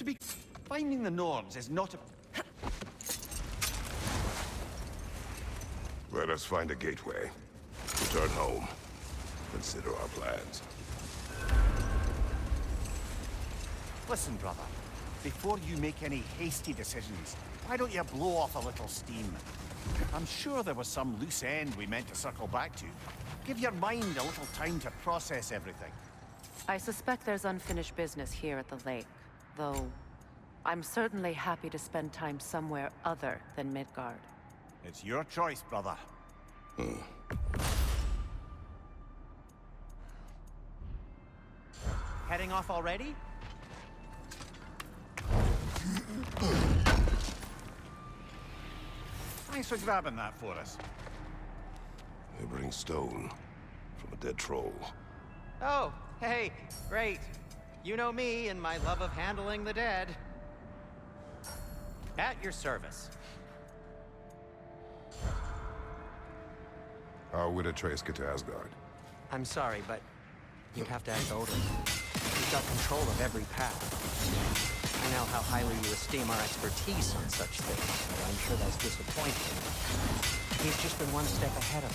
be... Finding the Norns is not a... Let us find a gateway. Return home. Consider our plans. Listen, brother. Before you make any hasty decisions, why don't you blow off a little steam? I'm sure there was some loose end we meant to circle back to. Give your mind a little time to process everything. I suspect there's unfinished business here at the lake, though I'm certainly happy to spend time somewhere other than Midgard. It's your choice, brother. Heading off already? Thanks for grabbing that for us. They bring stone from a dead troll. Oh, hey, great. You know me and my love of handling the dead. At your service. How would Atreus get to Asgard? I'm sorry, but you'd have to ask Odin. He's got control of every path. I know how highly you esteem our expertise on such things, but I'm sure that's disappointing. He's just been one step ahead of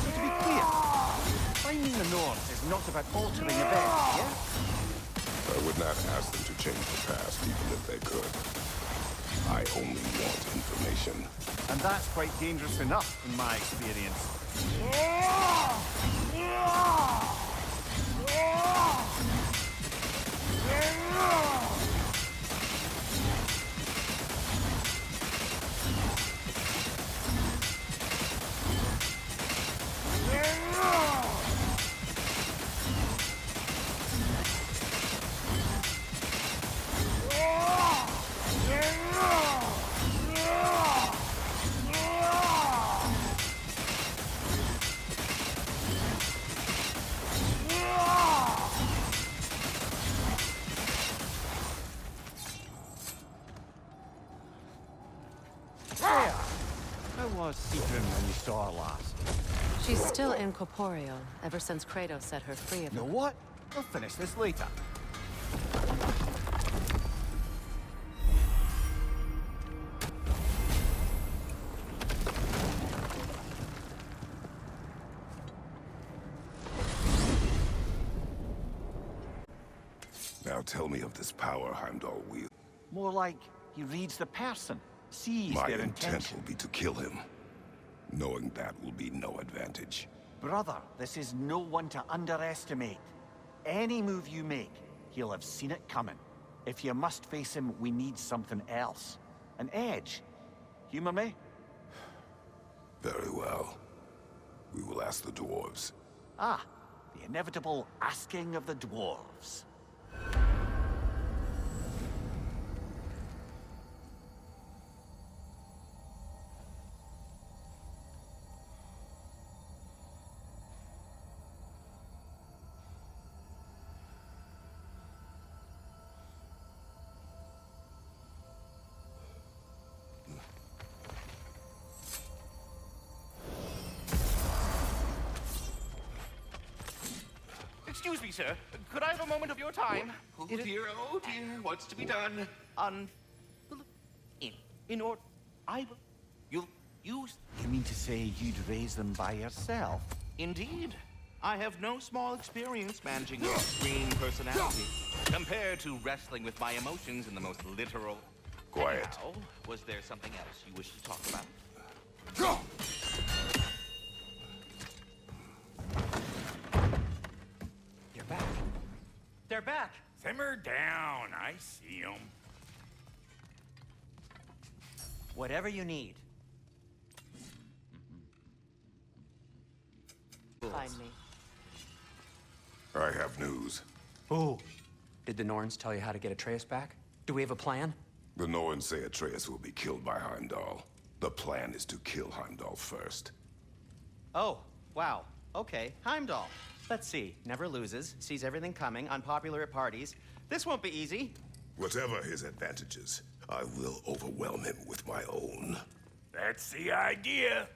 To be clear, finding the Norns is not about altering events, yeah? I would not ask them to change the past, even if they could. I only want information. And that's quite dangerous enough, in my experience. How was Sigrun when you saw her last? She's still incorporeal, ever since Kratos set her free of You know it. what? We'll finish this later. Now tell me of this power Heimdall wields. More like he reads the person, sees My their intent intention. will be to kill him. Knowing that will be no advantage. Brother, this is no one to underestimate. Any move you make, he'll have seen it coming. If you must face him, we need something else. An edge. Humor me? Very well. We will ask the dwarves. Ah, the inevitable asking of the dwarves. Excuse me, sir. Could I have a moment of your time? Oh dear, what's to be done? In order, I will. You'll use. You mean to say you'd raise them by yourself? Indeed. I have no small experience managing your extreme personality compared to wrestling with my emotions in the most literal. Quiet. Anyhow, was there something else you wish to talk about? Go! You're back. They're back! Simmer down, I see 'em. Whatever you need. Find me. I have news. Oh. Did the Norns tell you how to get Atreus back? Do we have a plan? The Norns say Atreus will be killed by Heimdall. The plan is to kill Heimdall first. Oh, wow. Okay, Heimdall. Let's see. Never loses, sees everything coming, unpopular at parties. This won't be easy. Whatever his advantages, I will overwhelm him with my own. That's the idea.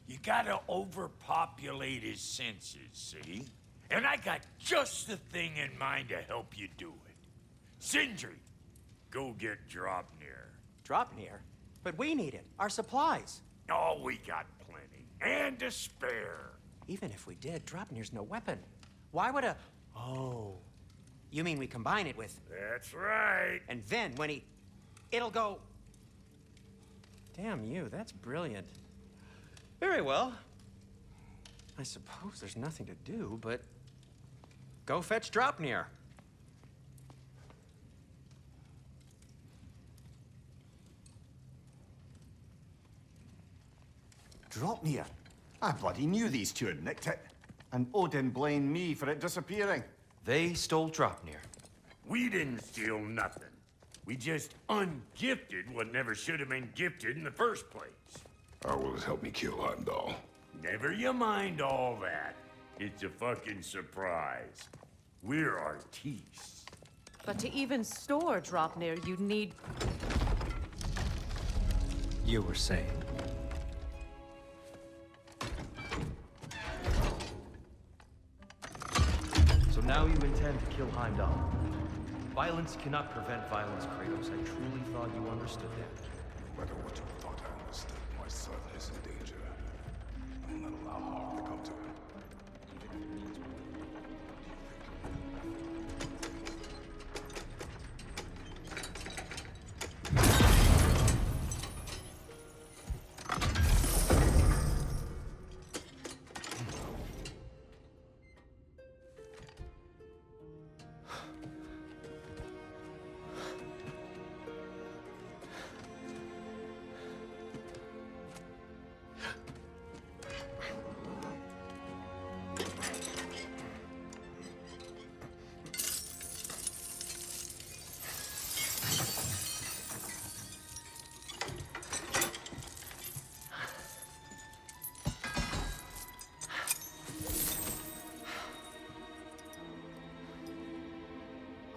You gotta overpopulate his senses, see? And I got just the thing in mind to help you do it. Sindri, go get Dropnir. Dropnir? But we need it. Our supplies. Oh, we got plenty. And to spare. Even if we did, Dropnir's no weapon. Why would a... Oh. You mean we combine it with... That's right. And then when he... It'll go... Damn you, that's brilliant. Very well. I suppose there's nothing to do, but... Go fetch Dropnir. Dropnir? I bloody knew these two had nicked it. And Odin blamed me for it disappearing. They stole Dropnir. We didn't steal nothing. We just ungifted what never should have been gifted in the first place. How will it help me kill Heimdall? Never you mind all that. It's a fucking surprise. We're artistes. But to even store Dropnir, you'd need... You were saying. So now you intend to kill Heimdall. Violence cannot prevent violence, Kratos. I truly thought you understood that. No matter what you thought I understood, my son is in danger. I will not allow harm to come to him. Even if it means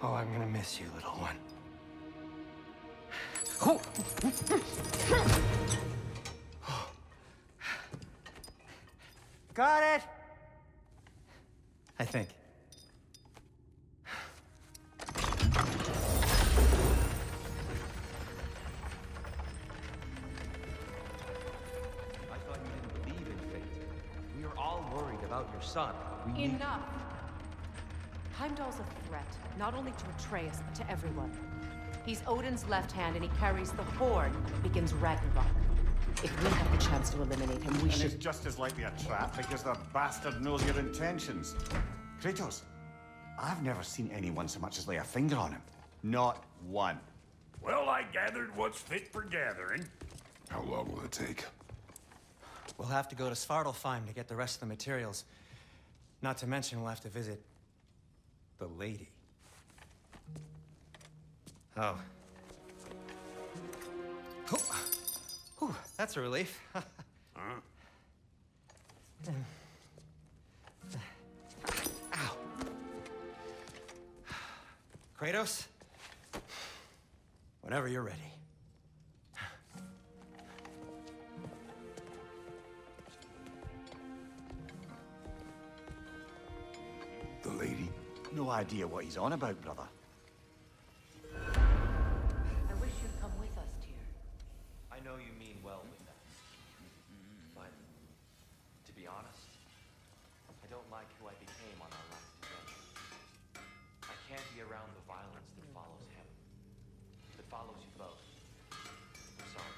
Oh, I'm gonna miss you, little one. Got it! I think. I thought you didn't believe in fate. We are all worried about your son. We need... Enough! Heimdall's a threat, not only to Atreus, but to everyone. He's Odin's left hand, and he carries the horn that begins Ragnarok. If we have the chance to eliminate him, we And should... it's just as likely a trap because the bastard knows your intentions. Kratos, I've never seen anyone so much as lay a finger on him. Not one. Well, I gathered what's fit for gathering. how long will it take? We'll have to go to Svartalfheim to get the rest of the materials. Not to mention we'll have to visit... the lady. Oh. Whew, that's a relief. Ow. Kratos? Whenever you're ready. The lady? No idea what he's on about, brother. I wish you'd come with us, dear. I know you mean well with that. But, to be honest, I don't like who I became on our last adventure. I can't be around the violence that follows him. That follows you both. I'm sorry.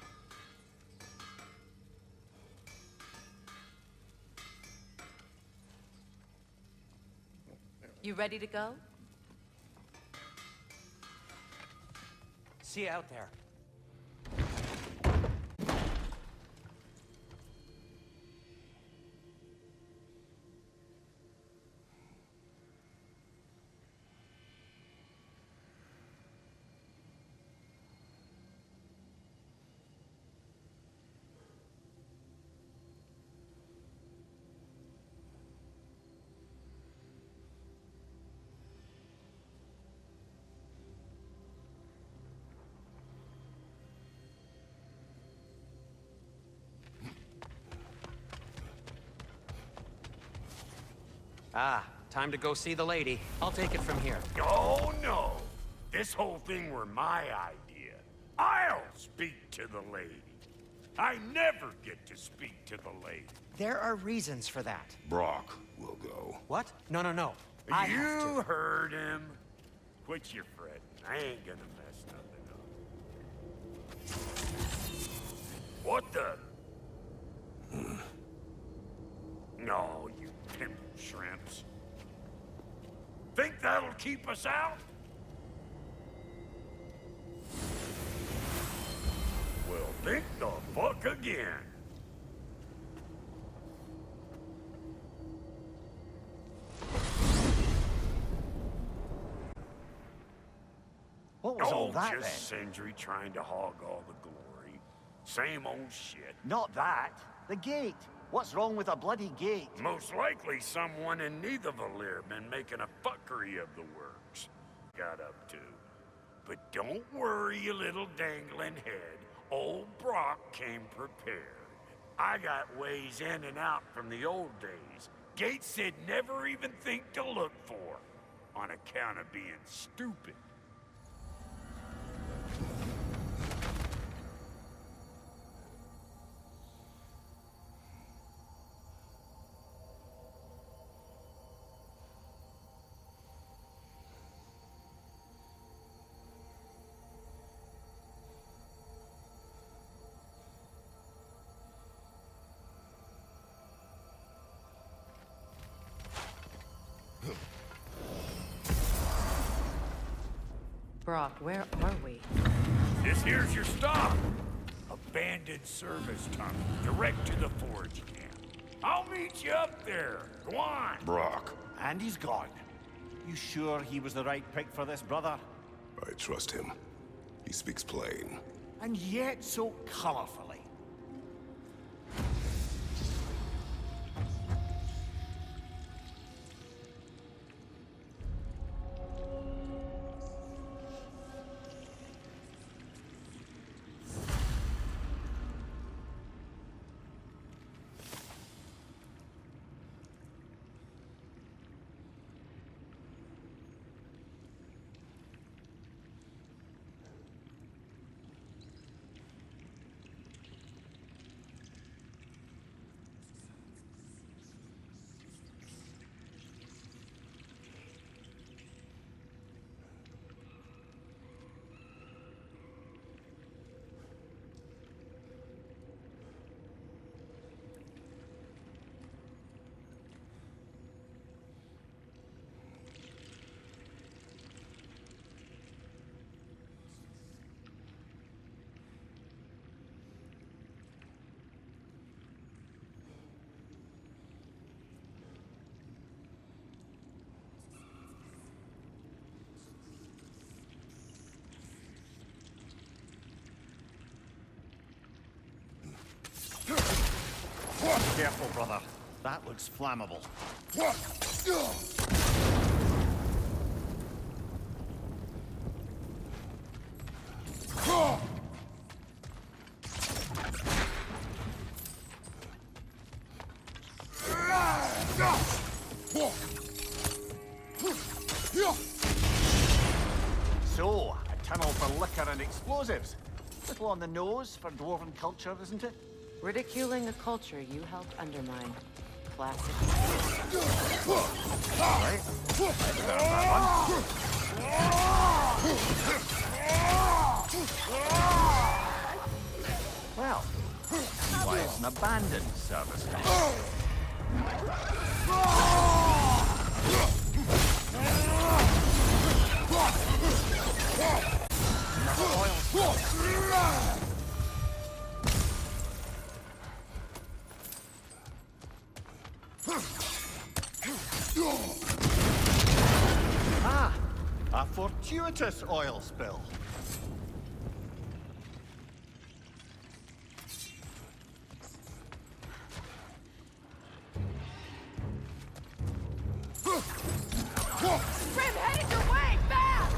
You ready to go? See you out there. Ah, time to go see the lady. I'll take it from here. Oh, no. This whole thing were my idea. I'll speak to the lady. I never get to speak to the lady. There are reasons for that. Brock will go. What? No, no, no. I have You to. heard him. Quit your fretting. I ain't gonna mess nothing up. What the? No, you pimp shrimps. Think that'll keep us out? Well, think the fuck again. What was all that then? Just Sindri trying to hog all the glory. Same old shit. Not that. The gate. What's wrong with a bloody gate? Most likely someone in Nidavellir been making a fuckery of the works. Got up to. But don't worry, you little dangling head. Old Brock came prepared. I got ways in and out from the old days. Gates they'd never even think to look for. On account of being stupid. Brock, where are we? This here's your stop. Abandoned service tunnel, direct to the forge camp. I'll meet you up there. Go on. Brock, And he's gone. You sure he was the right pick for this, brother? I trust him. He speaks plain. And yet so colorfully. Careful, brother. That looks flammable. So, a tunnel for liquor and explosives. Little on the nose for dwarven culture, isn't it? Ridiculing a culture you helped undermine. Classic. Right. Well, why it's an abandoned service tunnel. Ah, a fortuitous oil spill. Grim, headed your way! Fast!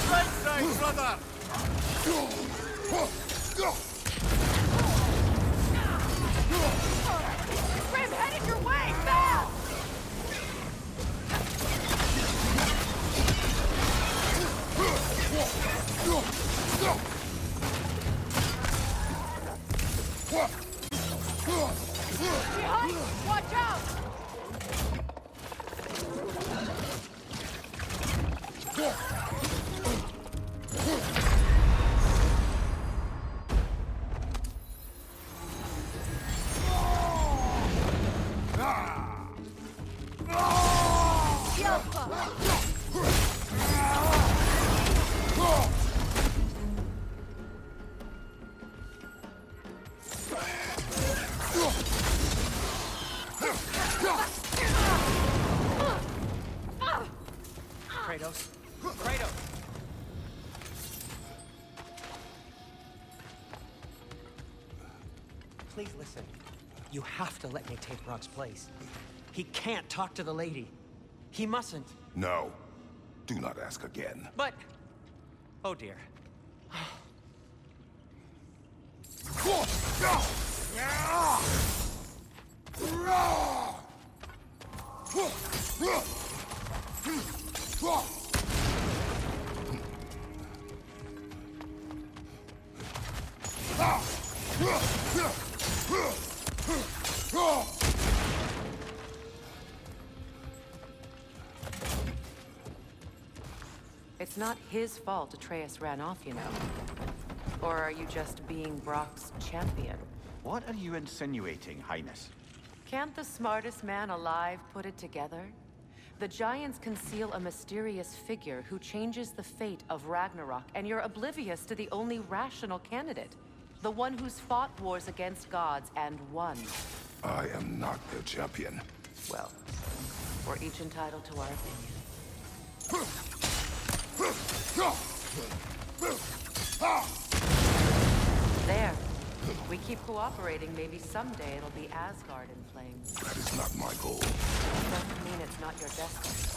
Right side, brother! Grim, headed your way! Fast! Behind! Watch out! Kratos. Kratos! Please listen. You have to let me take Brock's place. He can't talk to the lady. He mustn't. No. Do not ask again. But... Oh dear. It's not his fault Atreus ran off, you know. Or are you just being Brock's champion? What are you insinuating, Highness? Can't the smartest man alive put it together? The Giants conceal a mysterious figure who changes the fate of Ragnarok, and you're oblivious to the only rational candidate. The one who's fought wars against gods and won. I am not their champion. Well, we're each entitled to our opinion. There. We keep cooperating, maybe someday it'll be Asgard in flames. That is not my goal. Doesn't mean it's not your destiny.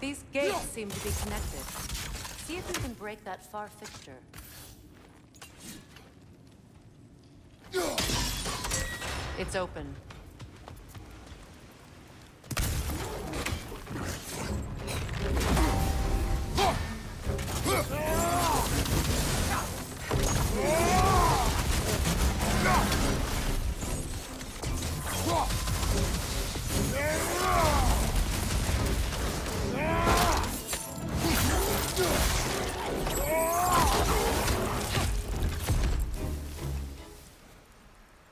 These gates seem to be connected. See if you can break that far fixture. It's open.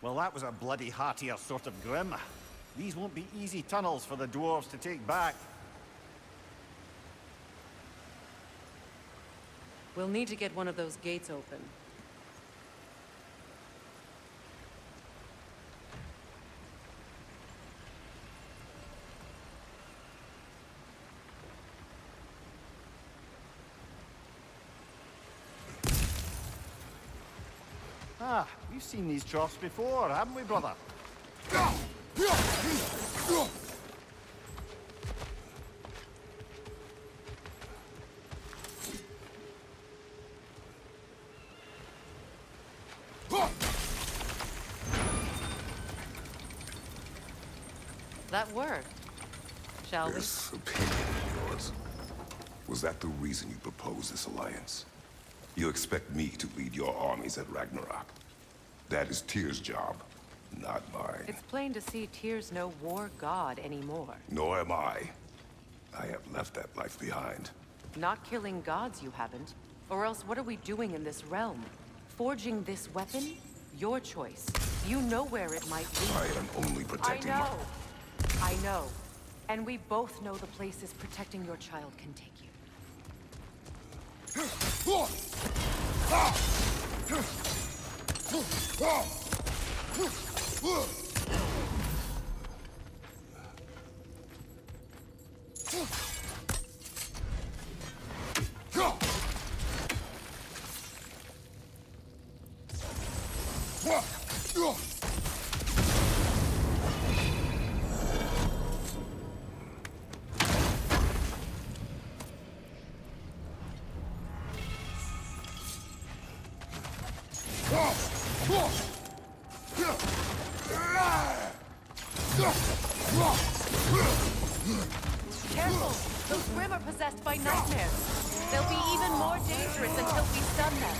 Well, that was a bloody heartier sort of grim. These won't be easy tunnels for the dwarves to take back. We'll need to get one of those gates open. Ah, we've seen these troughs before, haven't we, brother? That worked. Shall we? This opinion of yours, was that the reason you proposed this alliance? You expect me to lead your armies at Ragnarok? That is Tyr's job, not mine. It's plain to see Tyr's no war god anymore. Nor am I. I have left that life behind. Not killing gods, you haven't. Or else what are we doing in this realm? Forging this weapon? Your choice. You know where it might lead. I am only protecting I know. And we both know the places protecting your child can take you. Careful! Those Grim are possessed by nightmares. They'll be even more dangerous until we stun them.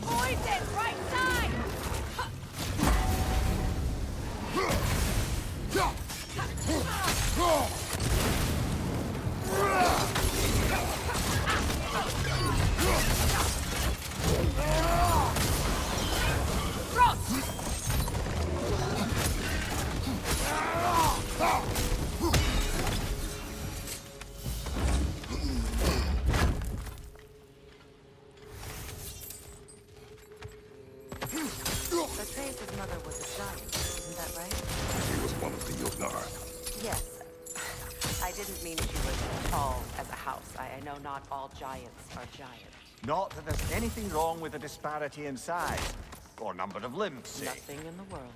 Poison! Right side! Atreus' mother was a giant, isn't that right? She was one of the Yognar. Yes. I didn't mean she was tall as a house. I know not all giants are giants. Not that there's anything wrong with the disparity in size, or number of limbs, say. Nothing in the world.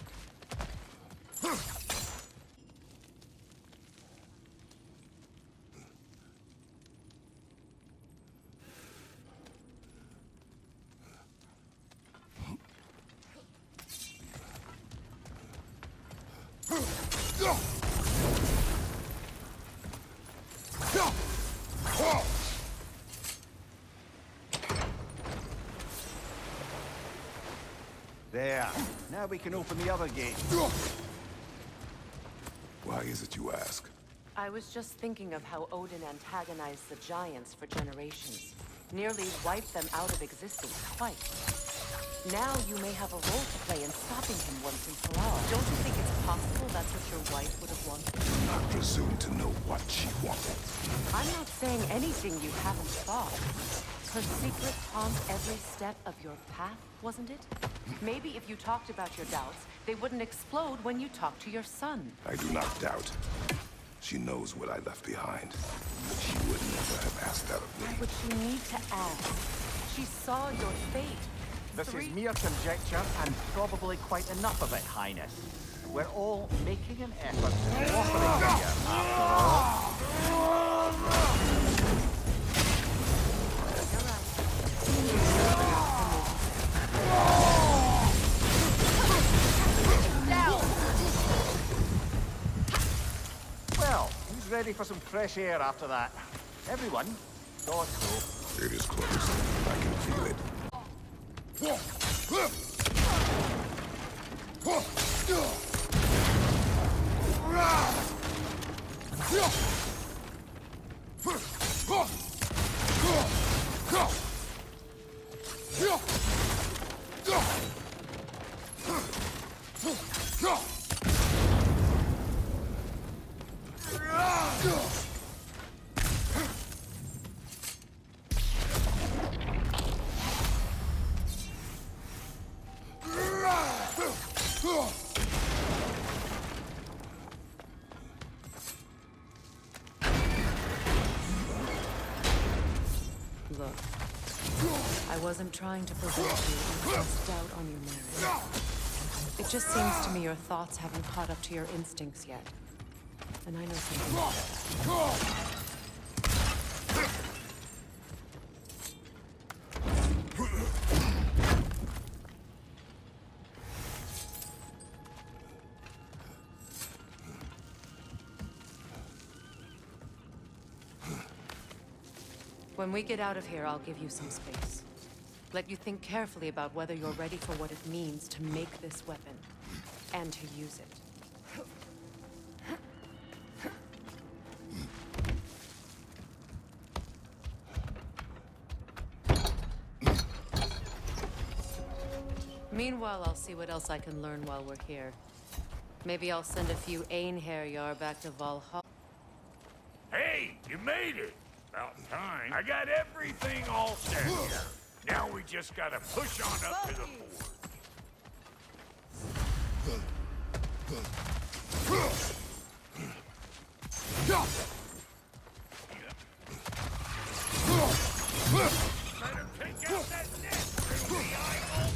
There. Now we can open the other gate. Why is it you ask? I was just thinking of how Odin antagonized the giants for generations. Nearly wiped them out of existence twice. Now you may have a role to play in stopping him once and for all. Don't you think it's possible that's what your wife would have wanted? Do not presume to know what she wanted. I'm not saying anything you haven't thought. Her secret haunts every step of your path, wasn't it? Maybe if you talked about your doubts, they wouldn't explode when you talked to your son. I do not doubt. She knows what I left behind. She would never have asked that of me. Why would she need to ask? She saw your fate. This is mere conjecture, and probably quite enough of it, Highness. We're all making an effort to cooperate here, after all. Well, who's ready for some fresh air after that? Everyone? Thought so. It is close. I can feel it. Look, I wasn't trying to prevent you or cast doubt on your merit. It just seems to me your thoughts haven't caught up to your instincts yet. And I know something about that. When we get out of here, I'll give you some space. Let you think carefully about whether you're ready for what it means to make this weapon, and to use it. Meanwhile, I'll see what else I can learn while we're here. Maybe I'll send a few Einherjar back to Valhalla. Hey, you made it! About time. I got everything all set here. Now we just gotta push on up to the fort. Let him take out that nest through the eyeball.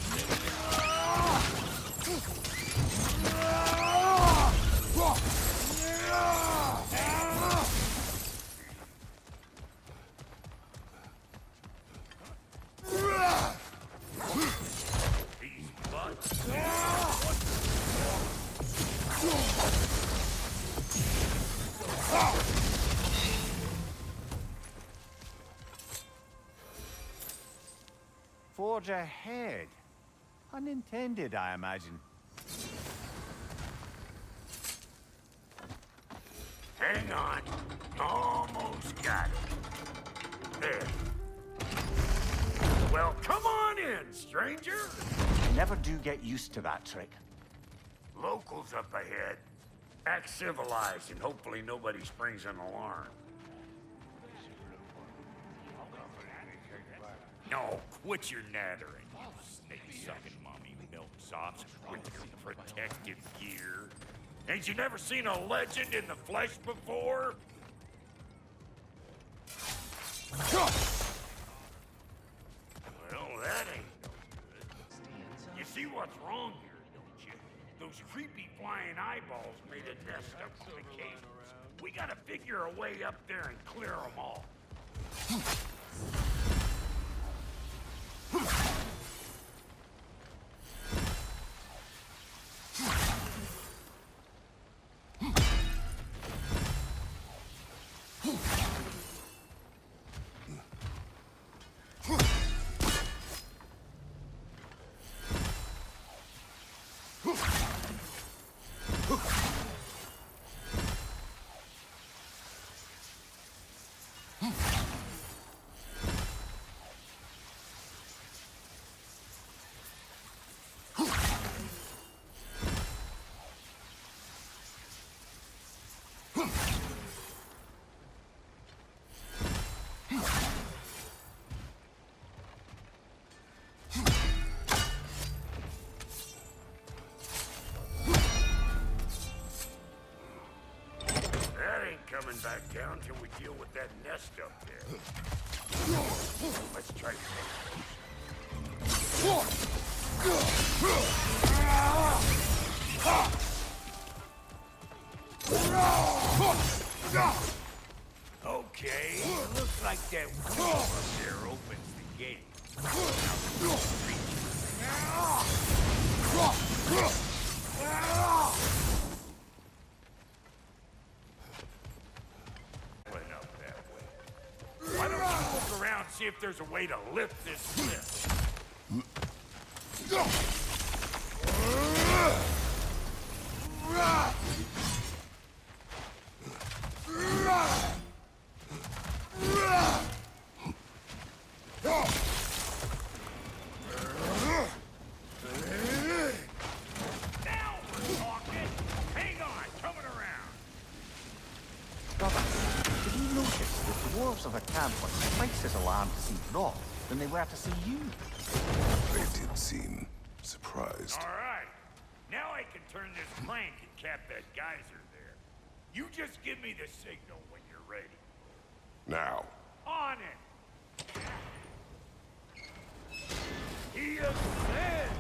Forge ahead. Unintended, I imagine. Hang on. Almost got it. There. Well, come on in, stranger. Never do get used to that trick. Locals up ahead. Act civilized and hopefully nobody springs an alarm. No, quit your nattering, you snake-sucking mommy milksops with your protective gear. Ain't you never seen a legend in the flesh before? Well, that ain't no good. You see what's wrong here, don't you? Those creepy flying eyeballs made a nest up on the cables. We gotta figure a way up there and clear them all. Coming back down till we deal with that nest up there. Let's try Okay, looks like that wheel up there opens the gate. Why don't you look around and see if there's a way to lift this lift? Now we're talking! Hang on, coming around! Brother, did you notice that the dwarves of the camp were twice as alarmed to see Roth than they were to see you? They did seem surprised. All right. Now I can turn this crank and cap that geyser there. You just give me the signal when you're ready. Now. On it! He ascends!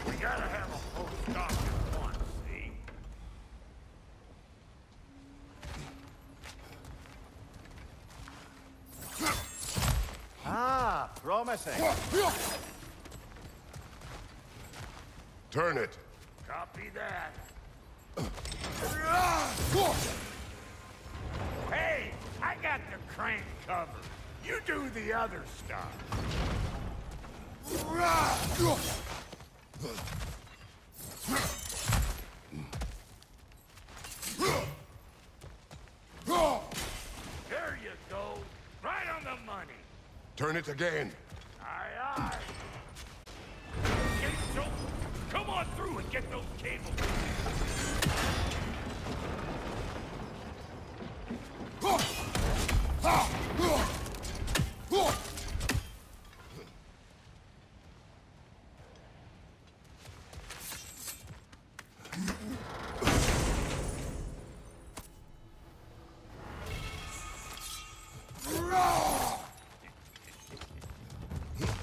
We gotta have a full stop at once, see? Ah, promising. Turn it. Copy that. Hey, I got the crank covered. You do the other stuff. There you go. Right on the money. Turn it again. Aye, aye. through and get those cables.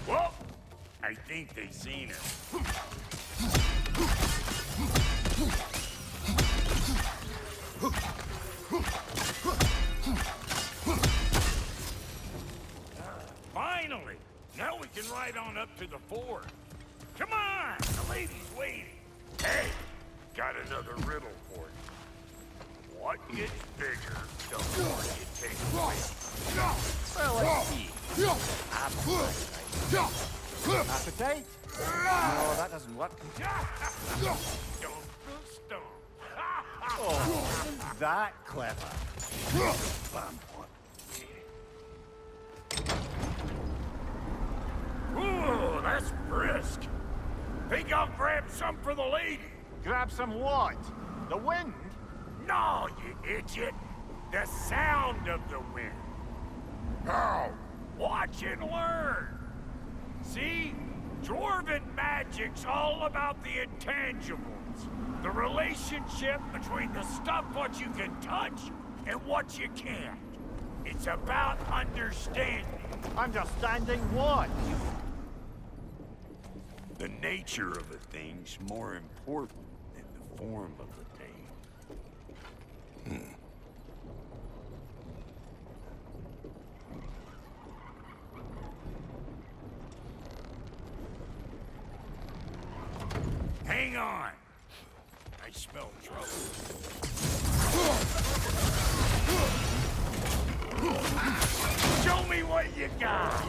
Well, I think they seen us. Finally! Now we can ride on up to the fort. Come on! The lady's waiting. Hey! Got another riddle for you. What gets bigger the more you take away? Well, let's see. Appetite? No, that doesn't work. Don't stomp. Oh, isn't that clever? Bam. Ooh, that's brisk. Think I'll grab some for the lady. Grab some what? The wind? No, you idiot. The sound of the wind. Now, watch and learn. See? Dwarven magic's all about the intangibles. The relationship between the stuff what you can touch and what you can't. It's about understanding. Understanding what? The nature of a thing's more important than the form of the thing. Hang on. I smell trouble. Show me what you got.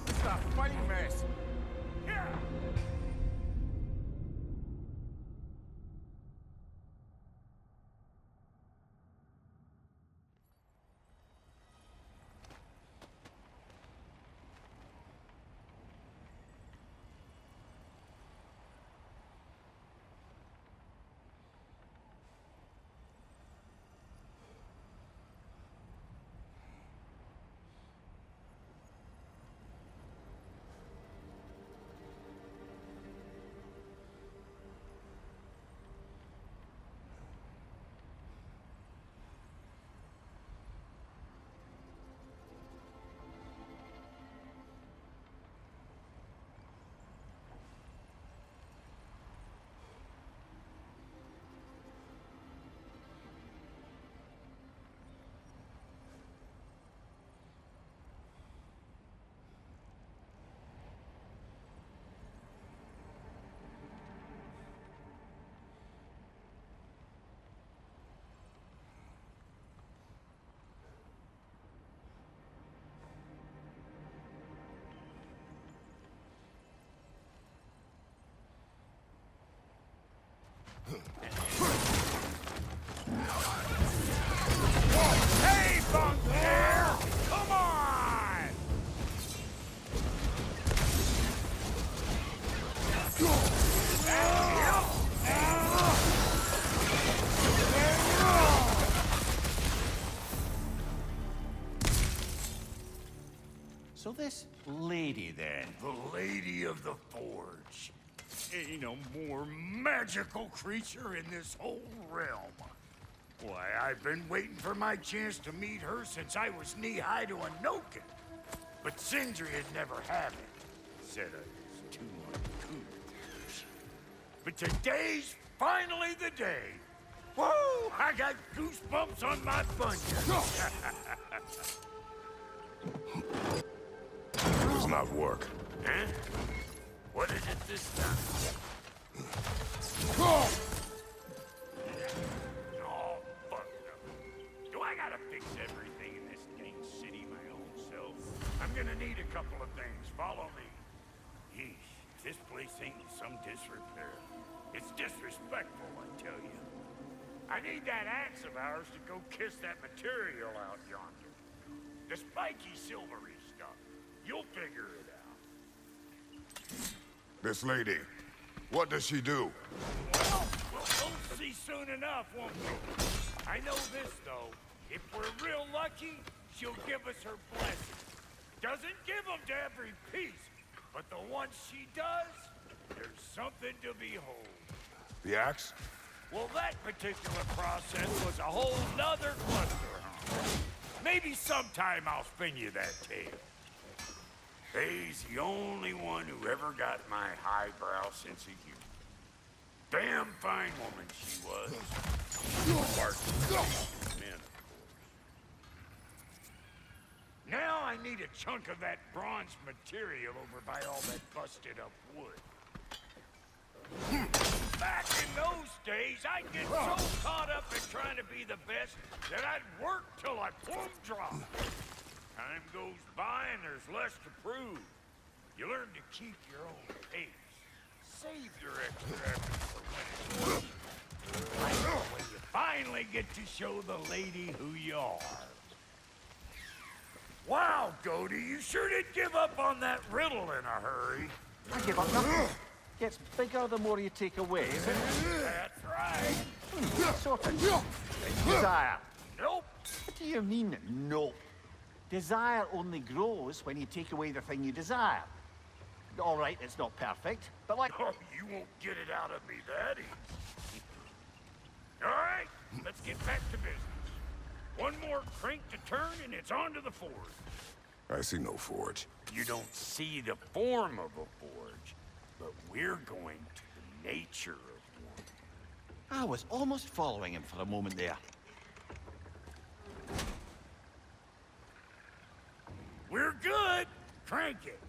It's a funny mess. Hey, Bunker! Come on! So this lady then? The Lady of the Forge. Ain't a more magical creature in this whole realm. Why, I've been waiting for my chance to meet her since I was knee-high to a Noken. But Sindri had never had it. Said I was too uncouth. But today's finally the day. Woo! I got goosebumps on my bunions. Does not work. Huh? What is it this time? Oh! Oh, fuck no. Do I gotta fix everything in this dang city my own self? I'm gonna need a couple of things. Follow me. Yeesh, this place ain't in some disrepair. It's disrespectful, I tell you. I need that axe of ours to go kiss that material out yonder. The spiky silvery stuff. You'll figure it out. This lady, what does she do? Well, we'll see soon enough, won't we? I know this, though. If we're real lucky, she'll give us her blessing. Doesn't give them to every piece, but the ones she does, there's something to behold. The axe? Well, that particular process was a whole nother cluster, huh? Maybe sometime I'll spin you that tale. Faye's the only one who ever got my highbrow sense of humor. Damn fine woman she was. Apart from men, of course. Now I need a chunk of that bronze material over by all that busted up wood. Back in those days, I'd get so caught up in trying to be the best that I'd work till I plumb dropped. Time goes by and there's less to prove. You learn to keep your own pace. Save your extra effort for when it's right when you finally get to show the lady who you are. Wow, Goody, you sure did give up on that riddle in a hurry. I give up nothing. Gets bigger the more you take away, is it? That's right. Sorted. Desire. Nope. What do you mean, no? Desire only grows when you take away the thing you desire. All right, it's not perfect, but like... Oh, you won't get it out of me that easy. All right, let's get back to business. One more crank to turn and it's on to the forge. I see no forge. You don't see the form of a forge, but we're going to the nature of one. I was almost following him for a moment there. We're good. Crank it.